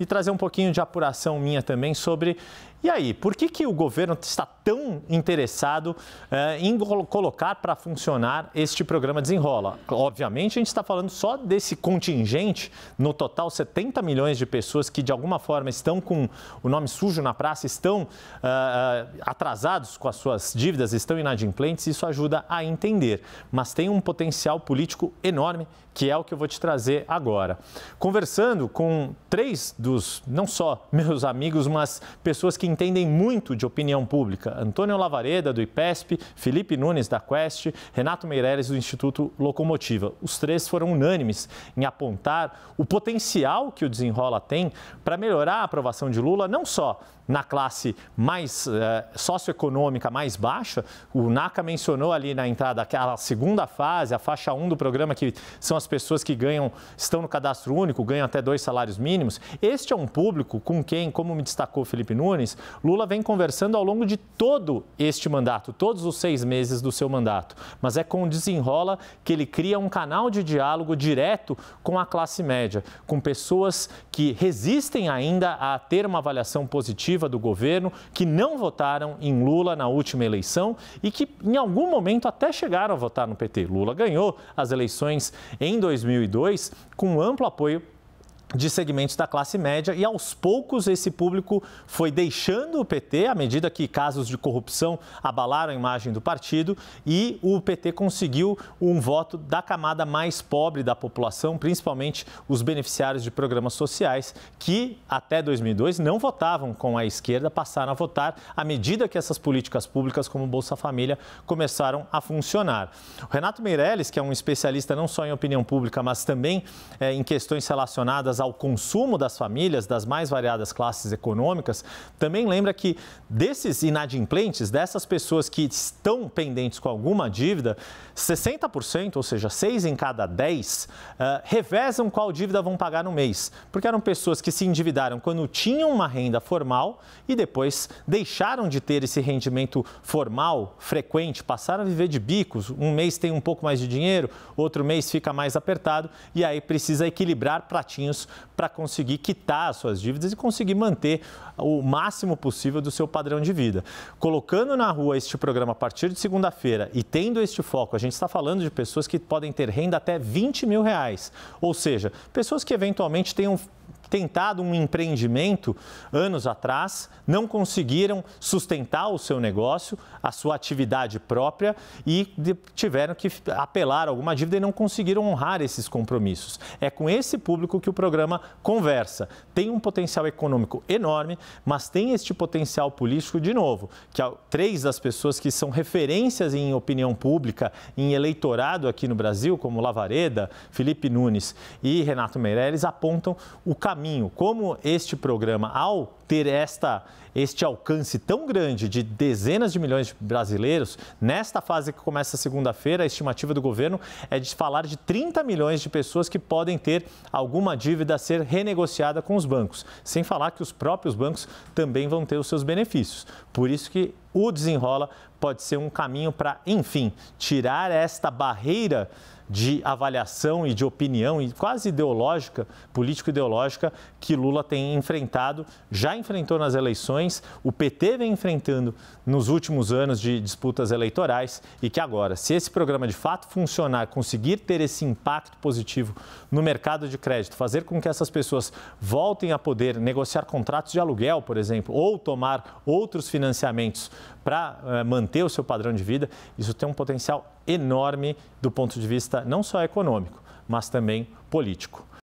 e trazer um pouquinho de apuração minha também sobre... E aí, por que o governo está tão interessado em colocar para funcionar este programa Desenrola? Obviamente, a gente está falando só desse contingente, no total 70 milhões de pessoas que de alguma forma estão com o nome sujo na praça, estão atrasados com as suas dívidas, estão inadimplentes, isso ajuda a entender. Mas tem um potencial político enorme, que é o que eu vou te trazer agora. Conversando com 3 dos, não só meus amigos, mas pessoas que entendem muito de opinião pública. Antônio Lavareda, do IPESP, Felipe Nunes, da Quest, Renato Meireles, do Instituto Locomotiva. Os 3 foram unânimes em apontar o potencial que o Desenrola tem para melhorar a aprovação de Lula, não só na classe mais socioeconômica mais baixa. O Naca mencionou ali na entrada aquela segunda fase, a faixa 1 do programa, que são as pessoas que estão no cadastro único, ganham até 2 salários mínimos. Este é um público com quem, como me destacou Felipe Nunes, Lula vem conversando ao longo de todo este mandato, todos os 6 meses do seu mandato. Mas é com o Desenrola que ele cria um canal de diálogo direto com a classe média, com pessoas que resistem ainda a ter uma avaliação positiva do governo, que não votaram em Lula na última eleição e que em algum momento até chegaram a votar no PT. Lula ganhou as eleições em 2002 com amplo apoio de segmentos da classe média e aos poucos esse público foi deixando o PT à medida que casos de corrupção abalaram a imagem do partido e o PT conseguiu um voto da camada mais pobre da população, principalmente os beneficiários de programas sociais que até 2002 não votavam com a esquerda, passaram a votar à medida que essas políticas públicas como Bolsa Família começaram a funcionar. O Renato Meireles, que é um especialista não só em opinião pública, mas também em questões relacionadas ao consumo das famílias, das mais variadas classes econômicas, também lembra que desses inadimplentes, dessas pessoas que estão pendentes com alguma dívida, 60%, ou seja, 6 em cada 10, revezam qual dívida vão pagar no mês. Porque eram pessoas que se endividaram quando tinham uma renda formal e depois deixaram de ter esse rendimento formal, frequente, passaram a viver de bicos. Um mês tem um pouco mais de dinheiro, outro mês fica mais apertado e aí precisa equilibrar pratinhos para conseguir quitar as suas dívidas e conseguir manter o máximo possível do seu padrão de vida. Colocando na rua este programa a partir de segunda-feira e tendo este foco, a gente está falando de pessoas que podem ter renda até R$20 mil, ou seja, pessoas que eventualmente tenham tentado um empreendimento anos atrás, não conseguiram sustentar o seu negócio, a sua atividade própria e tiveram que apelar a alguma dívida e não conseguiram honrar esses compromissos. É com esse público que o programa conversa. Tem um potencial econômico enorme, mas tem este potencial político de novo, que 3 das pessoas que são referências em opinião pública, em eleitorado aqui no Brasil, como Lavareda, Felipe Nunes e Renato Meireles, apontam o caminho, como este programa, ao ter este alcance tão grande de dezenas de milhões de brasileiros, nesta fase que começa segunda-feira, a estimativa do governo é de falar de 30 milhões de pessoas que podem ter alguma dívida a ser renegociada com os bancos, sem falar que os próprios bancos também vão ter os seus benefícios. Por isso que o Desenrola pode ser um caminho para, enfim, tirar esta barreira de avaliação e de opinião e quase ideológica, político-ideológica, que Lula tem enfrentado, já enfrentou nas eleições, o PT vem enfrentando nos últimos anos de disputas eleitorais e que agora, se esse programa de fato funcionar, conseguir ter esse impacto positivo no mercado de crédito, fazer com que essas pessoas voltem a poder negociar contratos de aluguel, por exemplo, ou tomar outros financiamentos para manter o seu padrão de vida, isso tem um potencial enorme do ponto de vista não só econômico, mas também político.